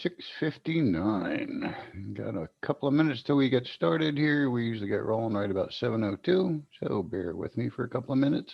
6:59. Got a couple of minutes till we get started here. We usually get rolling right about 7:02, so bear with me for a couple of minutes.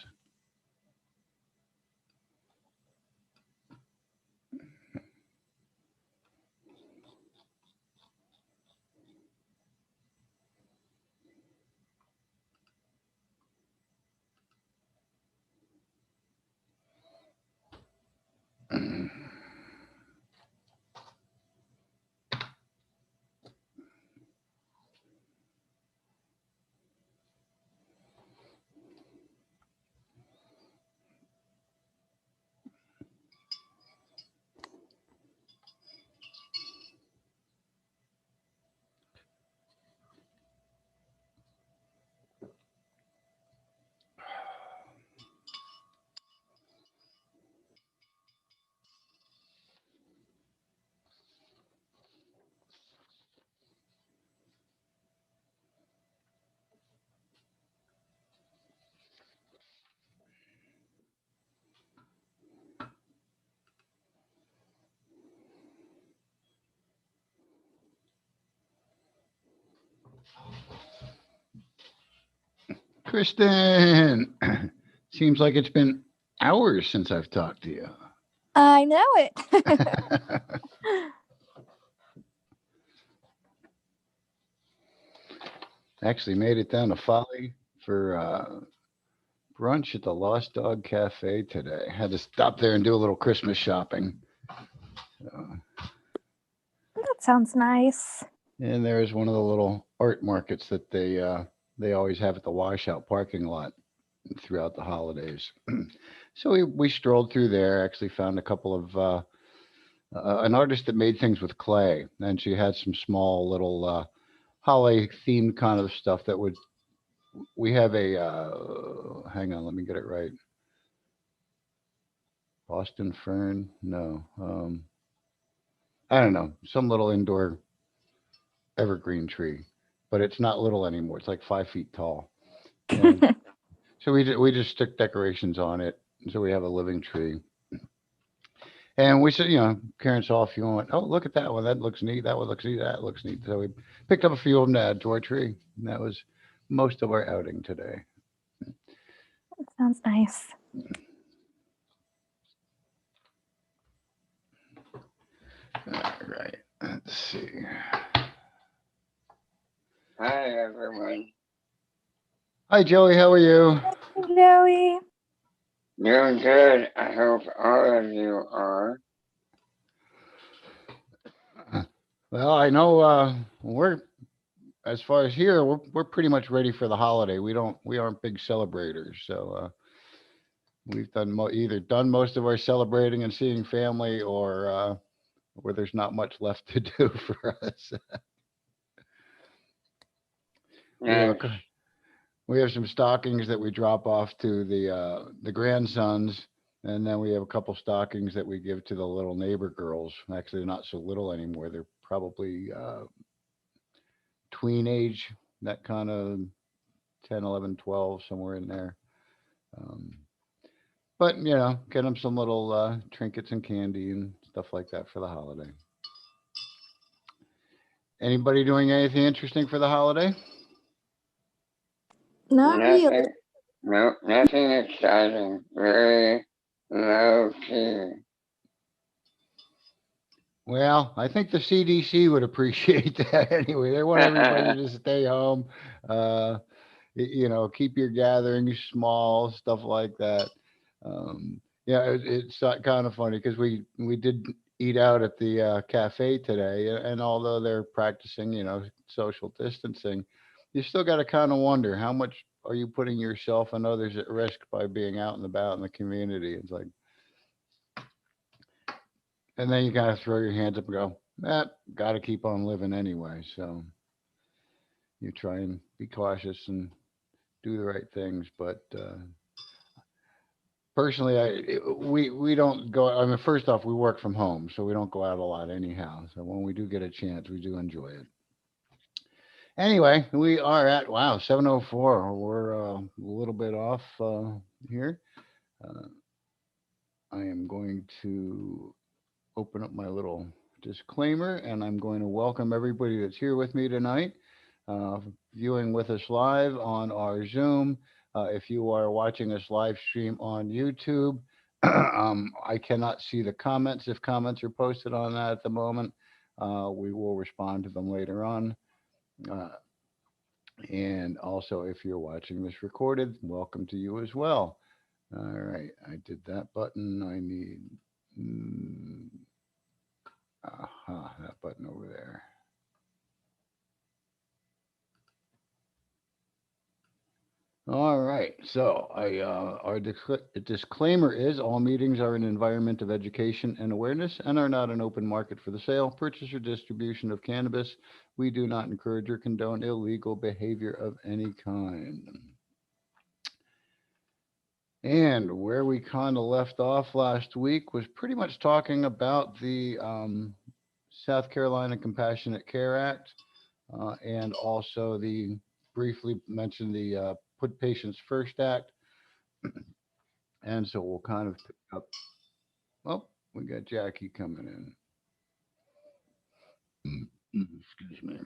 Kristen, seems like it's been hours since I've talked to you. I know it. Actually made it down to Folly for brunch at the Lost Dog Cafe today. Had to stop there and do a little Christmas shopping. So, That sounds nice. and there's one of the little art markets that they always have at the washout parking lot throughout the holidays. So we strolled through there. Actually found a couple of an artist that made things with clay, and she had some small little holiday themed kind of stuff that would. We have a hang on, let me get it right. Boston fern? No, I don't know. Some little indoor evergreen tree, but it's not little anymore. It's like 5 feet tall. And so we just stick decorations on it. So we have a living tree. And we said, Karen saw a few and went, oh, look at that one. That looks neat. That one looks neat. That looks neat. So we picked up a few of them to add to our tree. And that was most of our outing today. That sounds nice. All right. Let's see. Hi, everyone. Hi, Joey. How are you? Hey, Joey. Doing good. I hope all of you are. Well, I know we're as far as here, we're pretty much ready for the holiday. We aren't big celebrators, so we've either done most of our celebrating and seeing family, or where there's not much left to do for us. we have Nice. a, we have some stockings that we drop off to the grandsons, and then we have a couple stockings that we give to the little neighbor girls. Actually, they're not so little anymore. They're probably tween age, that kind of 10, 11, 12, somewhere in there. Um, but get them some little trinkets and candy and stuff like that for the holiday. Anybody doing anything interesting for the holiday? Not really. Nothing. No, nothing exciting. Very low key. Well, I think the CDC would appreciate that anyway. They want everybody to stay home. Uh, keep your gatherings small, stuff like that. Yeah, it's kind of funny because we did eat out at the cafe today, and although they're practicing, social distancing, you still got to kind of wonder how much are you putting yourself and others at risk by being out and about in the community. It's like, and then you kind of throw your hands up and go, got to keep on living anyway. So you try and be cautious and do the right things, but personally, we don't go. I mean, first off, we work from home, so we don't go out a lot anyhow. So when we do get a chance, we do enjoy it. Anyway, we are at 7:04. We're a little bit off here. Uh, I am going to open up my little disclaimer, and I'm going to welcome everybody that's here with me tonight, uh, viewing with us live on our Zoom. If you are watching us live stream on YouTube, I cannot see the comments. If comments are posted on that at the moment, we will respond to them later on. Uh, and also, if you're watching this recorded, welcome to you as well. All right, I did that button. I need. Aha, that button over there. All right. So our disclaimer is all meetings are an environment of education and awareness and are not an open market for the sale, purchase, or distribution of cannabis. We do not encourage or condone illegal behavior of any kind. And where we kind of left off last week was pretty much talking about the South Carolina Compassionate Care Act, and also the briefly mentioned the Put Patients First Act. And so we'll kind of pick up. Oh, we got Jackie coming in. Excuse me.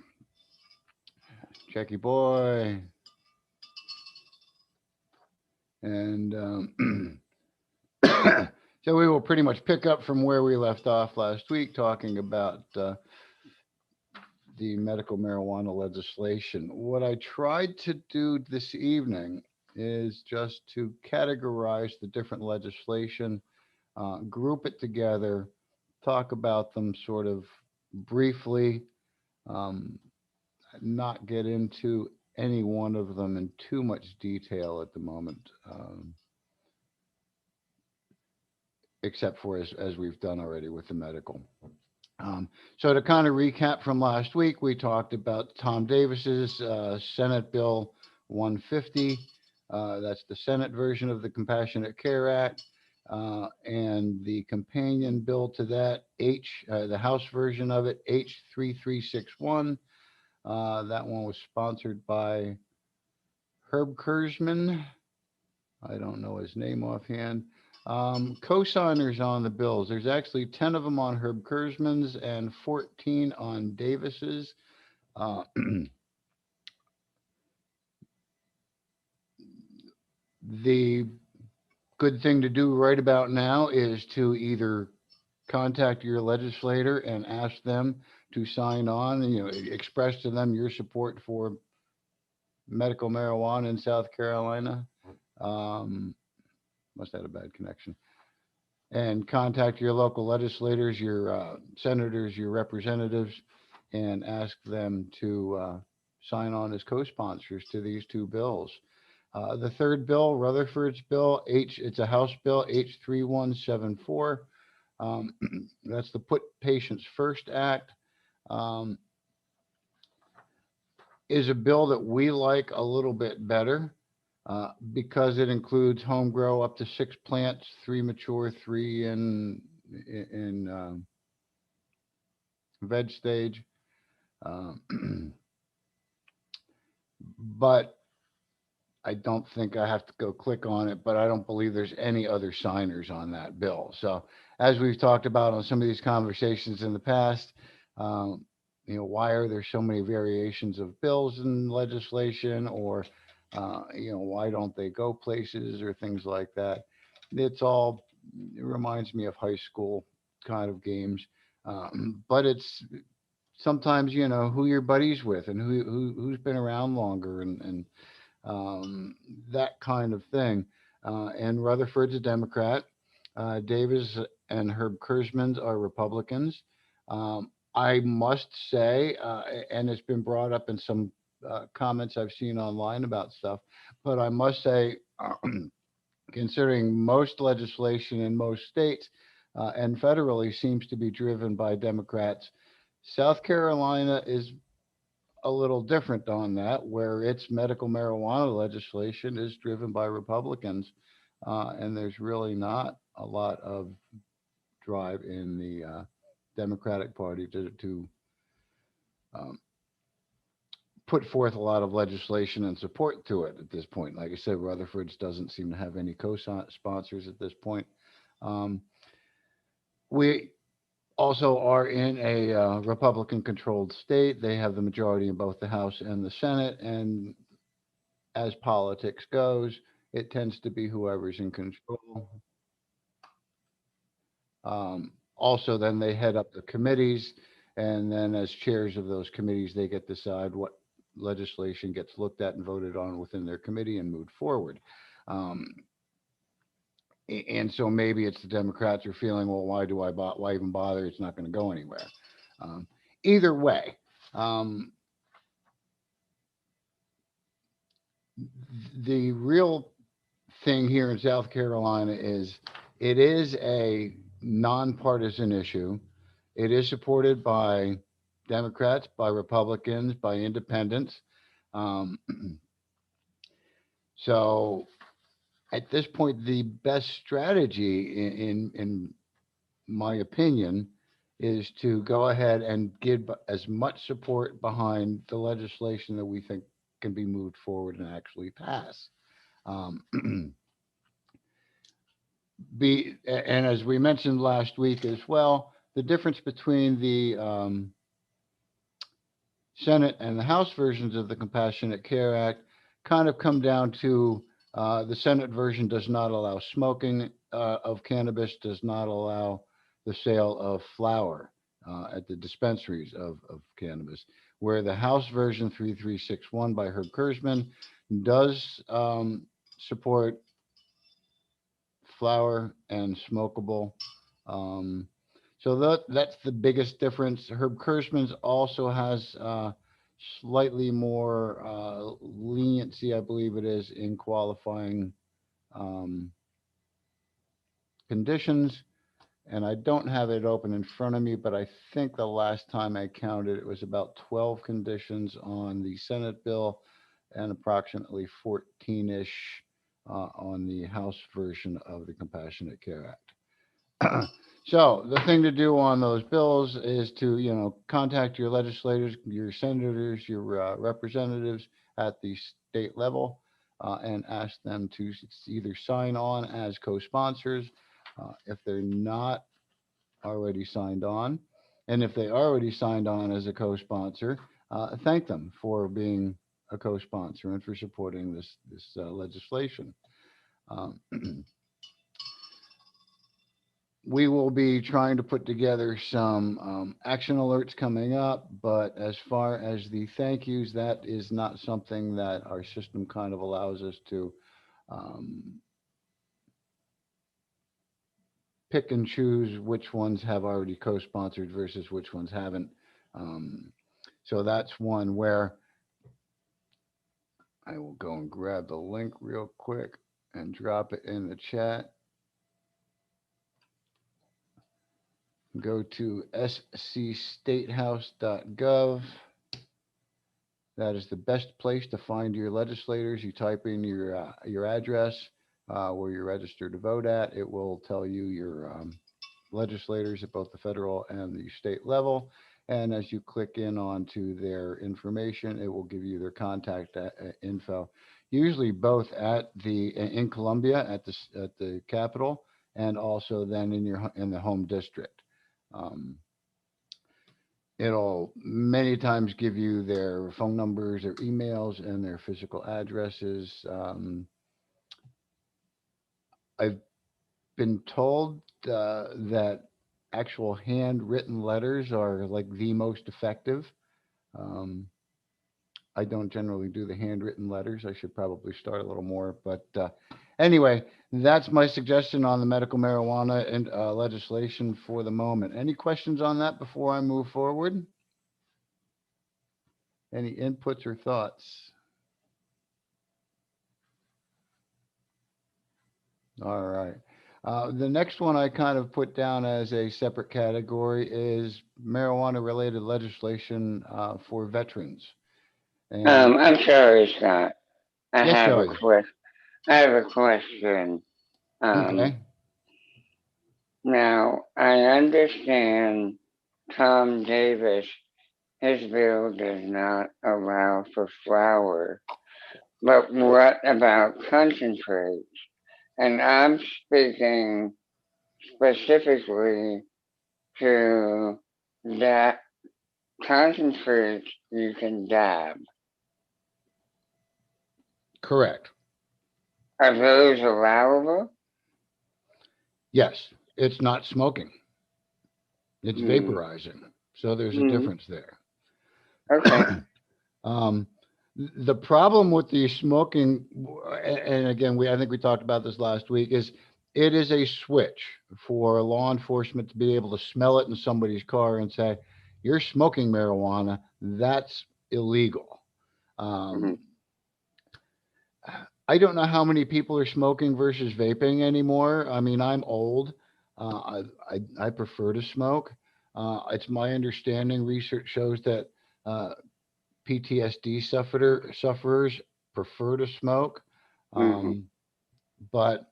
Jackie boy. And so we will pretty much pick up from where we left off last week, talking about the medical marijuana legislation. What I tried to do this evening is just to categorize the different legislation, group it together, talk about them sort of briefly, um, not get into any one of them in too much detail at the moment, except for as we've done already with the medical. So to kind of recap from last week, we talked about Tom Davis's Senate Bill 150. That's the Senate version of the Compassionate Care Act. And the companion bill to that, the House version of it, H3361. That one was sponsored by Herb Kurzman. I don't know his name offhand. Co-signers on the bills. There's actually 10 of them on Herb Kurzman's and 14 on Davis's. The good thing to do right about now is to either contact your legislator and ask them to sign on, and express to them your support for medical marijuana in South Carolina. Must have had a bad connection. And contact your local legislators, your senators, your representatives, and ask them to sign on as co-sponsors to these two bills. The third bill, Rutherford's bill, it's a House bill, H3174. That's the Put Patients First Act. Is a bill that we like a little bit better. Because it includes home grow up to 6 plants, 3 mature, 3 in veg stage. But I don't think I have to go click on it, but I don't believe there's any other signers on that bill. So as we've talked about on some of these conversations in the past, why are there so many variations of bills in legislation, or why don't they go places or things like that? It reminds me of high school kind of games. But it's sometimes, who you're buddies with and who's been around longer and that kind of thing. And Rutherford's a Democrat. Davis and Herb Kurzman are Republicans. I must say, and it's been brought up in some comments I've seen online about stuff, but I must say, considering most legislation in most states and federally seems to be driven by Democrats, South Carolina is a little different on that, where its medical marijuana legislation is driven by Republicans, and there's really not a lot of drive in the Democratic Party to put forth a lot of legislation and support to it at this point. Like I said, Rutherford's doesn't seem to have any co-sponsors at this point. We also are in a Republican-controlled state. They have the majority in both the House and the Senate, and as politics goes, it tends to be whoever's in control. Also, then they head up the committees, and then as chairs of those committees, they get to decide what legislation gets looked at and voted on within their committee and moved forward. Um, and so maybe it's the Democrats are feeling, well, why even bother? It's not going to go anywhere. Um, Either way, um, the real thing here in South Carolina is it is a nonpartisan issue. It is supported by Democrats, by Republicans, by independents. Um, so at this point, the best strategy, in my opinion, is to go ahead and give as much support behind the legislation that we think can be moved forward and actually pass. Um, and as we mentioned last week as well, the difference between the Senate and the House versions of the Compassionate Care Act kind of come down to the Senate version does not allow smoking of cannabis, does not allow the sale of flower at the dispensaries of cannabis, where the House version 3361 by Herb Kurzman does support flower and smokable. Um, so that's the biggest difference. Herb Kirschman's also has slightly more leniency, I believe it is, in qualifying um, conditions. And I don't have it open in front of me, but I think the last time I counted, it was about 12 conditions on the Senate bill and approximately 14-ish on the House version of the Compassionate Care Act. So the thing to do on those bills is to, contact your legislators, your senators, your representatives at the state level, and ask them to either sign on as co-sponsors if they're not already signed on, and if they already signed on as a co-sponsor, thank them for being a co-sponsor and for supporting this legislation. Um, we will be trying to put together some action alerts coming up, but as far as the thank yous, that is not something that our system kind of allows us to um, pick and choose which ones have already co-sponsored versus which ones haven't. Um, so that's one where I will go and grab the link real quick and drop it in the chat. Go to scstatehouse.gov. That is the best place to find your legislators. You type in your address where you're registered to vote at. It will tell you your legislators at both the federal and the state level. And as you click in onto their information, it will give you their contact info. Usually both at in Columbia at the Capitol, and also then in the home district. It'll many times give you their phone numbers, their emails, and their physical addresses. I've been told that actual handwritten letters are like the most effective. Um, I don't generally do the handwritten letters. I should probably start a little more. But anyway, that's my suggestion on the medical marijuana and legislation for the moment. Any questions on that before I move forward? Any inputs or thoughts? All right. The next one I kind of put down as a separate category is marijuana related legislation for veterans. And I'm sorry, Scott. I yes, have a Joey. question. I have a question. Um, Okay. Now, I understand Tom Davis, his bill does not allow for flour, but what about concentrates? And I'm speaking specifically to that concentrates you can dab. Correct. Are those allowable? Yes, it's not smoking. It's Hmm. vaporizing. So there's a Hmm. difference there. Okay. The problem with the smoking, and again, I think we talked about this last week, is it is a switch for law enforcement to be able to smell it in somebody's car and say, "You're smoking marijuana. That's illegal." Hmm. Um, I don't know how many people are smoking versus vaping anymore. I mean, I'm old. I prefer to smoke. It's my understanding. Research shows that PTSD sufferers prefer to smoke. Hmm. Um, but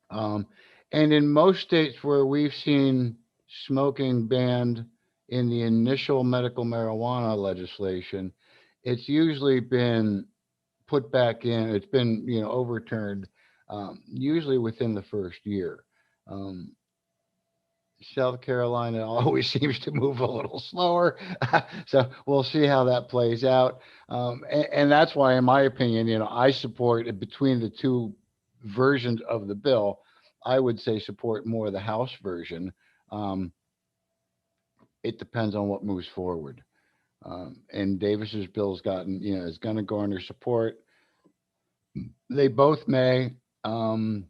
um, and in most states where we've seen smoking banned in the initial medical marijuana legislation, it's usually been put back in. It's been overturned, usually within the first year. Um, South Carolina always seems to move a little slower. So we'll see how that plays out. And that's why, in my opinion, I support between the two versions of the bill. I would say support more the House version. Um, it depends on what moves forward. And Davis's bill's gotten, is going to garner support. They both may. Um,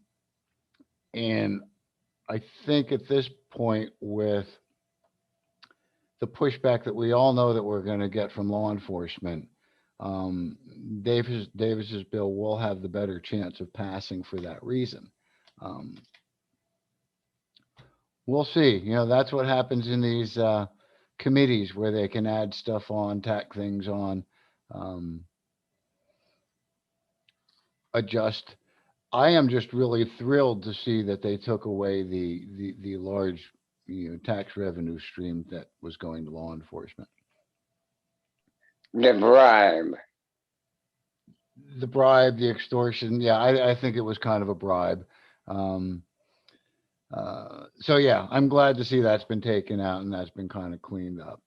and I think at this point, with the pushback that we all know that we're going to get from law enforcement, um, Davis's bill will have the better chance of passing for that reason. Um, we'll see. That's what happens in these committees where they can add stuff on, tack things on, um, adjust. I am just really thrilled to see that they took away the large tax revenue stream that was going to law enforcement. The bribe. The bribe, the extortion. Yeah, I think it was kind of a bribe. Um, so yeah, I'm glad to see that's been taken out and that's been kind of cleaned up.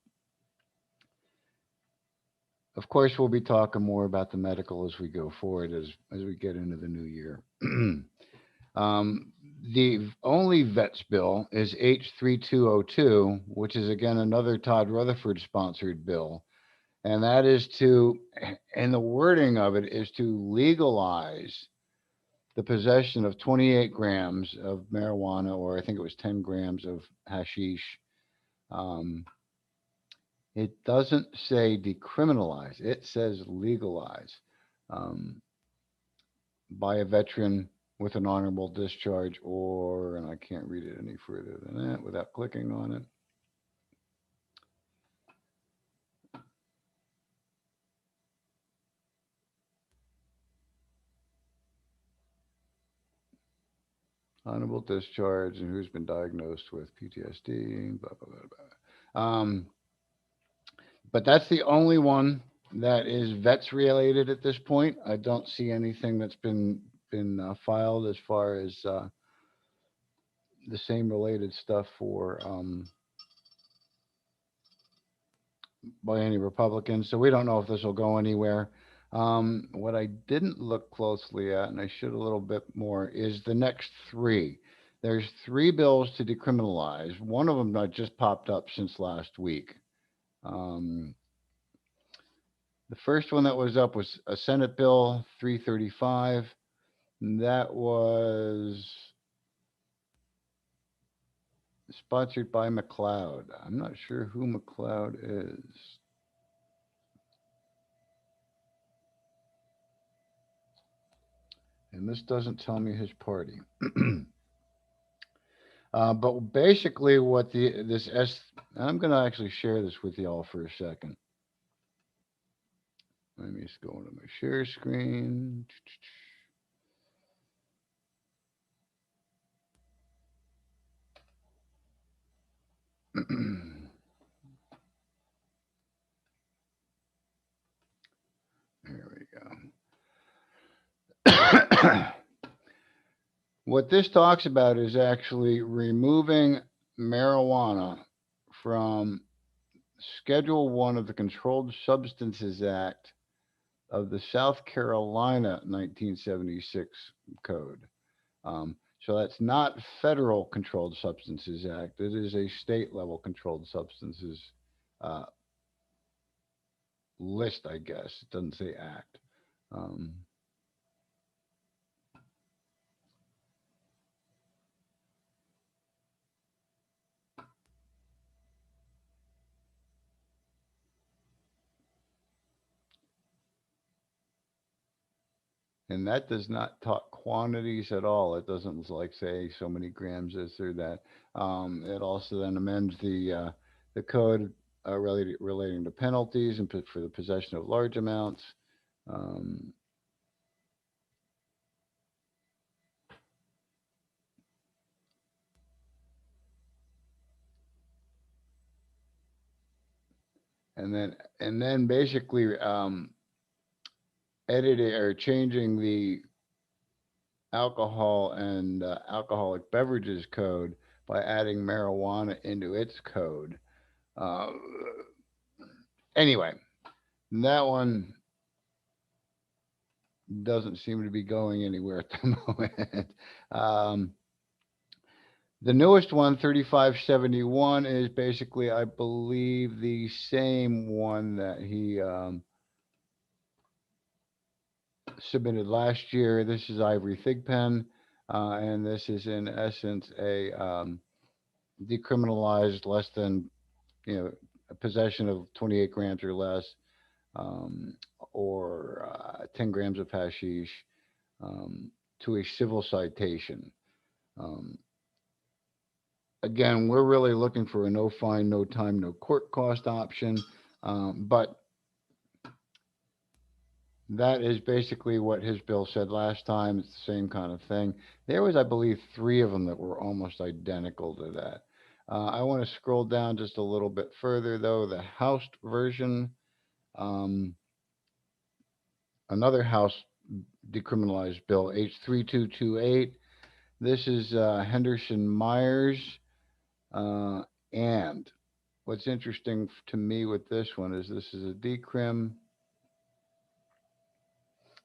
Of course, we'll be talking more about the medical as we go forward as we get into the new year. um, the only vets bill is H3202, which is again another Todd Rutherford sponsored bill, and that is and the wording of it is to legalize the possession of 28 grams of marijuana, or I think it was 10 grams of hashish. Um, it doesn't say decriminalize, it says legalize, um, by a veteran with an honorable discharge, and I can't read it any further than that without clicking on it. Honorable discharge and who's been diagnosed with PTSD, blah, blah, blah, blah. But that's the only one that is vets related at this point. I don't see anything that's been filed as far as the same related stuff for by any Republicans. So we don't know if this will go anywhere. What I didn't look closely at, and I should a little bit more, is the next three. There's three bills to decriminalize. One of them that just popped up since last week. Um, The first one that was up was a Senate Bill 335. That was sponsored by McLeod. I'm not sure who McLeod is. And this doesn't tell me his party. But basically, what I'm going to actually share this with y'all for a second. Let me just go into my share screen. There we go. What this talks about is actually removing marijuana from Schedule 1 of the Controlled Substances Act of the South Carolina 1976 code. So that's not federal Controlled Substances Act. It is a state level Controlled Substances uh, list, I guess. It doesn't say act. Um, and that does not talk quantities at all. It doesn't like say so many grams this or that. It also then amends the code relating to penalties and for the possession of large amounts. Um, and then basically editing or changing the alcohol and alcoholic beverages code by adding marijuana into its code. Uh, anyway, that one doesn't seem to be going anywhere at the moment. The newest one, 3571, is basically, I believe, the same one that he submitted last year. This is Ivory Thigpen, and this is in essence a decriminalized less than, possession of 28 grams or less, um, or 10 grams of hashish, to a civil citation. Um, Again, we're really looking for a no fine, no time, no court cost option, but that is basically what his bill said last time. It's the same kind of thing. There was, I believe, three of them that were almost identical to that. I want to scroll down just a little bit further, though. The House version, um, another House decriminalized bill, H3228. This is Henderson Myers. And what's interesting to me with this one is this is a decrim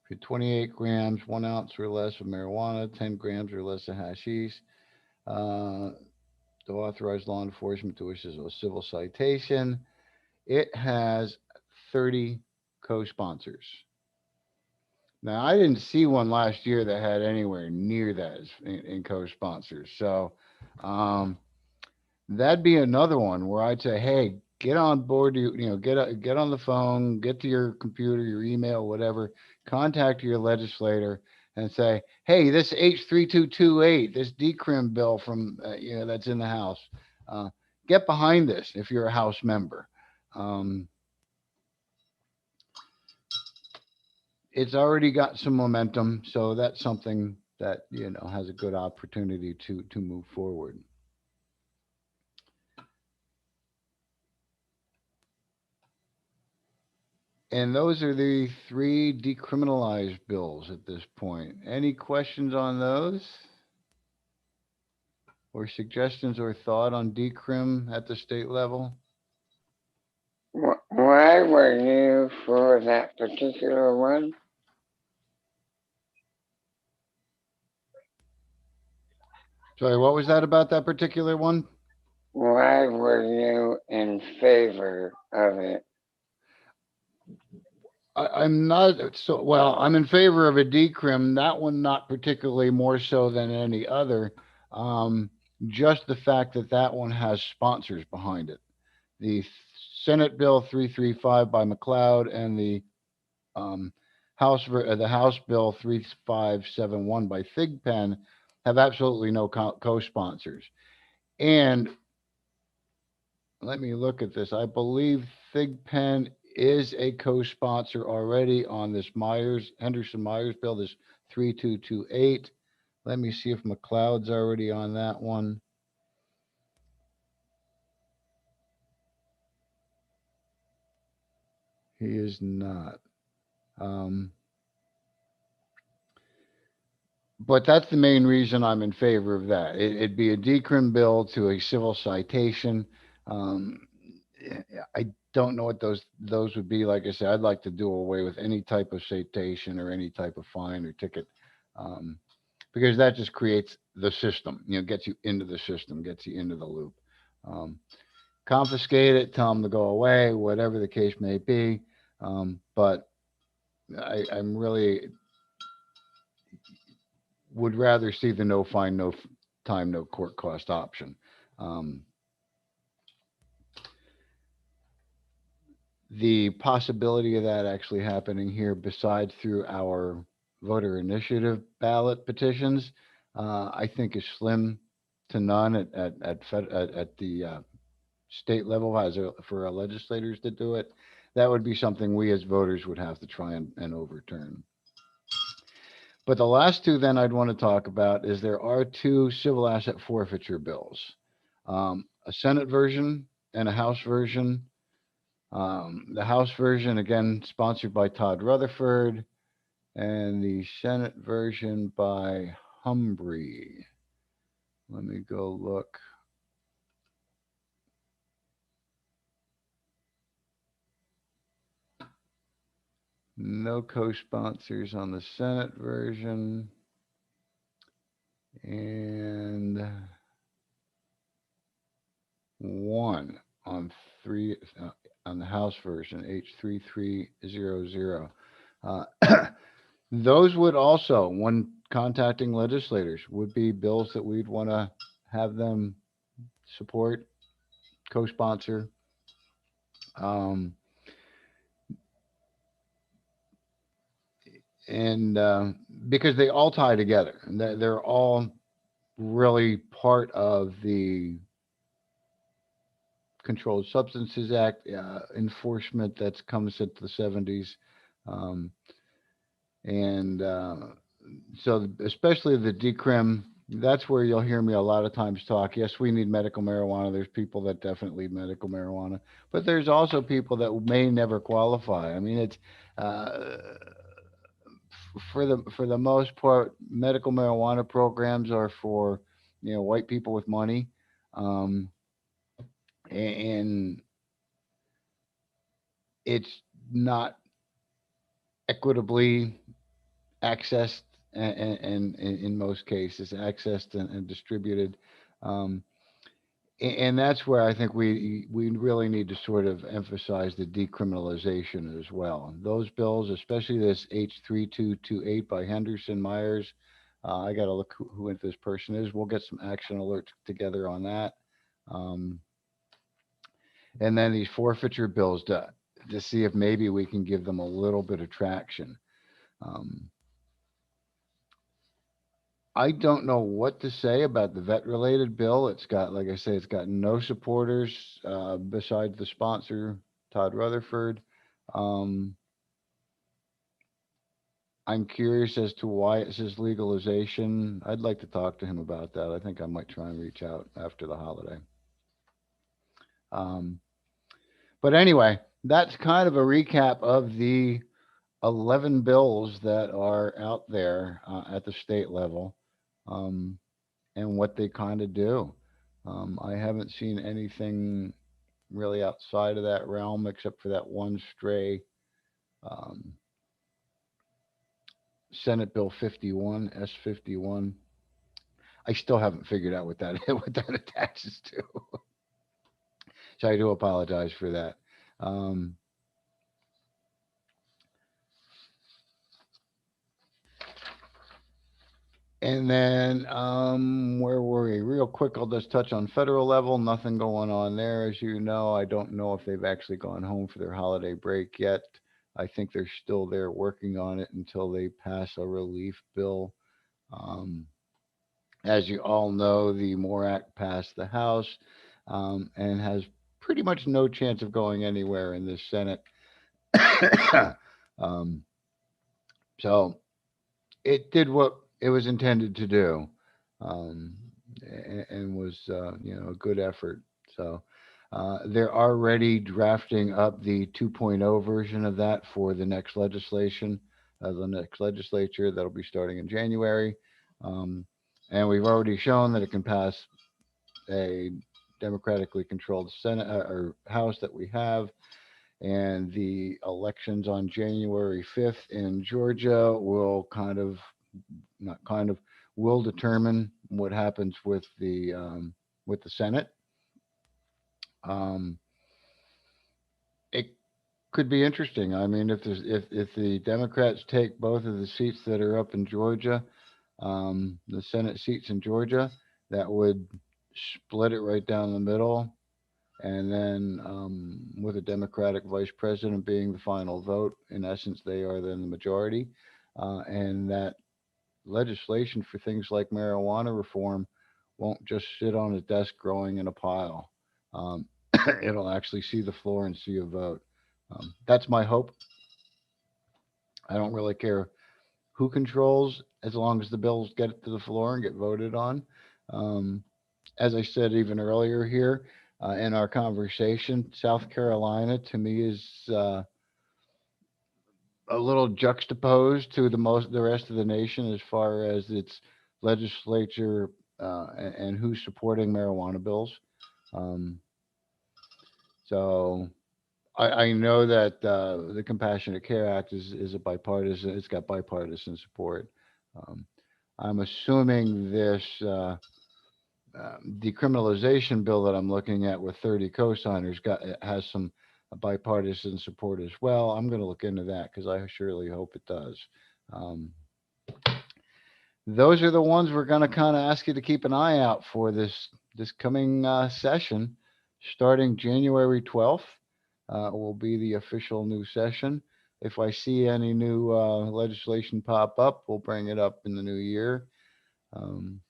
for 28 grams, 1 ounce or less of marijuana, 10 grams or less of hashish. To authorize law enforcement to issue a civil citation. It has 30 co-sponsors. Now, I didn't see one last year that had anywhere near that in co-sponsors. So that'd be another one where I'd say, hey, get on board. Get on the phone, get to your computer, your email, whatever. Contact your legislator and say, hey, this H3228, this decrim bill from that's in the House. Get behind this if you're a House member. It's already got some momentum, so that's something that has a good opportunity to move forward. And those are the three decriminalized bills at this point. Any questions on those? Or suggestions or thought on decrim at the state level? Why were you for that particular one? Sorry, what was that about that particular one? Why were you in favor of it? I'm not so well. I'm in favor of a decrim. That one, not particularly more so than any other. Just the fact that that one has sponsors behind it. The Senate Bill 335 by McLeod and the House Bill 3571 by Thigpen have absolutely no co-sponsors. And let me look at this. I believe Thigpen is a co-sponsor already on this Henderson Myers bill, this 3228. Let me see if McLeod's already on that one. He is not. but that's the main reason I'm in favor of that. It'd be a decrim bill to a civil citation. Um, I don't know what those would be. Like I said, I'd like to do away with any type of citation or any type of fine or ticket, um, because that just creates the system. Gets you into the system, gets you into the loop. Um, Confiscate it, tell them to go away, whatever the case may be. But I'm really would rather see the no fine, no time, no court cost option. Um, the possibility of that actually happening here, besides through our voter initiative ballot petitions, I think is slim to none at the state level for our legislators to do it. That would be something we as voters would have to try and overturn. But the last two then I'd want to talk about is there are two civil asset forfeiture bills, a Senate version and a House version. The House version, again, sponsored by Todd Rutherford, and the Senate version by Humphrey. Let me go look. No co-sponsors on the Senate version. And one on three on the House version, H3300. Uh, those would also, when contacting legislators, would be bills that we'd want to have them support, co-sponsor. Um, and Because they all tie together, and they're all really part of the Controlled Substances Act enforcement that's come since the 70s. Um, and So, especially the decrim, that's where you'll hear me a lot of times talk. Yes, we need medical marijuana. There's people that definitely need medical marijuana, but there's also people that may never qualify. I mean, it's uh, for the most part, medical marijuana programs are for white people with money, um, and it's not equitably accessed and in most cases accessed and distributed. Um, and that's where I think we really need to sort of emphasize the decriminalization as well. Those bills, especially this H3228 by Henderson Myers, I got to look who this person is. We'll get some action alerts together on that. Um, and then these forfeiture bills to see if maybe we can give them a little bit of traction. Um, I don't know what to say about the vet related bill. It's got, like I say, it's got no supporters besides the sponsor, Todd Rutherford. Um, I'm curious as to why it says legalization. I'd like to talk to him about that. I think I might try and reach out after the holiday. Um, but anyway, that's kind of a recap of the 11 bills that are out there at the state level. And what they kind of do. I haven't seen anything really outside of that realm except for that one stray um, Senate Bill 51, S51. I still haven't figured out what that what that attaches to, so I do apologize for that. Um, And then where were we? Real quick, I'll just touch on federal level. Nothing going on there, as you know. I don't know if they've actually gone home for their holiday break yet. I think they're still there working on it until they pass a relief bill. Um, as you all know, the MORE Act passed the House and has pretty much no chance of going anywhere in the Senate. um, so it did what it was intended to do, um, and was a good effort. So they're already drafting up the 2.0 version of that for the next legislature that'll be starting in January. And we've already shown that it can pass a democratically controlled Senate or House that we have. And the elections on January 5th in Georgia will not kind of, will determine what happens with the Senate. Um, it could be interesting. I mean, if the Democrats take both of the seats that are up in Georgia, the Senate seats in Georgia, that would split it right down the middle. And then with a Democratic vice president being the final vote, in essence, they are then the majority. And that legislation for things like marijuana reform won't just sit on a desk growing in a pile. Um, it'll actually see the floor and see a vote. That's my hope. I don't really care who controls as long as the bills get to the floor and get voted on. Um, as I said even earlier here in our conversation, South Carolina to me is a little juxtaposed to the rest of the nation as far as its legislature and who's supporting marijuana bills. Um, so I know that the Compassionate Care Act is a bipartisan. It's got bipartisan support. Um, I'm assuming this decriminalization bill that I'm looking at with 30 co-signers has some bipartisan support as well. I'm going to look into that because I surely hope it does. Um, those are the ones we're going to kind of ask you to keep an eye out for this coming session, starting January 12th. Will be the official new session. If I see any new legislation pop up, we'll bring it up in the new year. Um,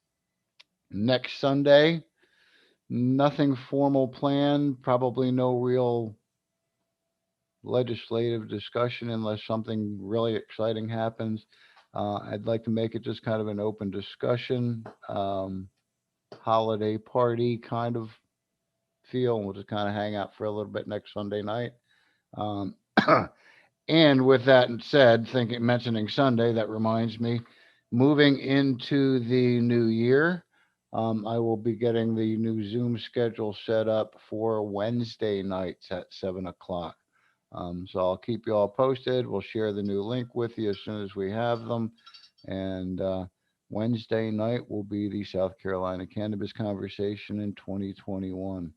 Next Sunday, nothing formal planned. Probably no real legislative discussion unless something really exciting happens. I'd like to make it just kind of an open discussion, holiday party kind of feel. We'll just kind of hang out for a little bit next Sunday night. Um, and with that said, mentioning Sunday, that reminds me, moving into the new year, I will be getting the new Zoom schedule set up for Wednesday nights at 7 o'clock. So I'll keep you all posted. We'll share the new link with you as soon as we have them. And Wednesday night will be the South Carolina Cannabis Conversation in 2021.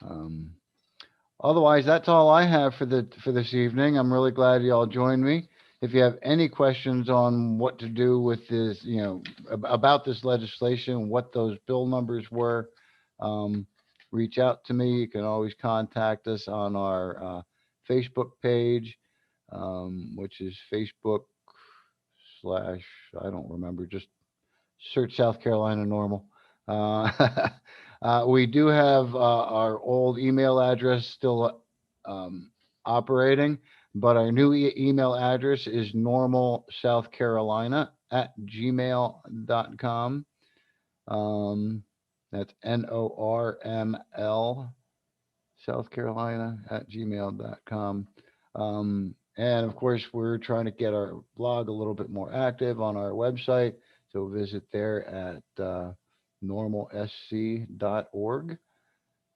um, Otherwise, that's all I have for this evening. I'm really glad you all joined me. If you have any questions on what to do with this, about this legislation, what those bill numbers were, um, reach out to me. You can always contact us on our Facebook page, which is Facebook slash, I don't remember, just search South Carolina NORML. We do have our old email address still operating, but our new email address is normalsouthcarolina@gmail.com. That's NORML South Carolina at gmail.com. And of course, we're trying to get our blog a little bit more active on our website. So visit there at normalsc.org.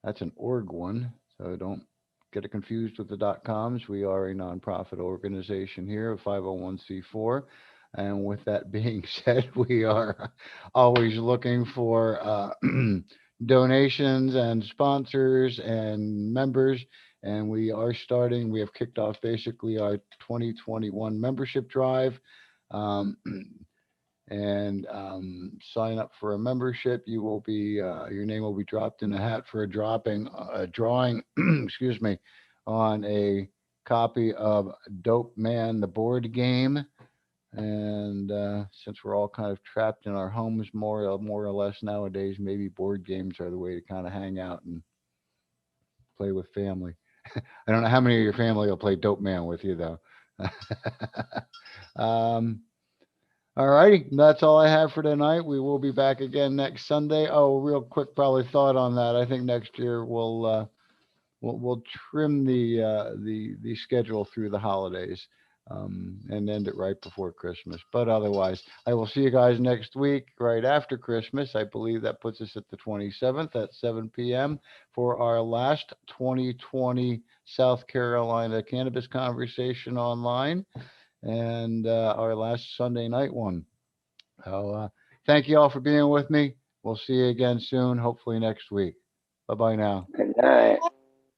That's an org one. So don't get it confused with the .coms. We are a nonprofit organization here, a 501c4. And with that being said, we are always looking for donations and sponsors and members. And we have kicked off basically our 2021 membership drive. Um, and sign up for a membership. You will be your name will be dropped in a hat for a drawing, excuse me, on a copy of Dope Man the board game. And since we're all kind of trapped in our homes more or less nowadays, maybe board games are the way to kind of hang out and play with family. I don't know how many of your family will play Dope Man with you though. um, All righty, that's all I have for tonight. We will be back again next Sunday. Oh, real quick, probably thought on that. I think next year we'll trim the schedule through the holidays. and end it right before Christmas. But otherwise, I will see you guys next week, right after Christmas. I believe that puts us at the 27th at 7 p.m. for our last 2020 South Carolina Cannabis Conversation online, and our last Sunday night one. So thank you all for being with me. We'll see you again soon, hopefully next week. Bye bye now. Good night.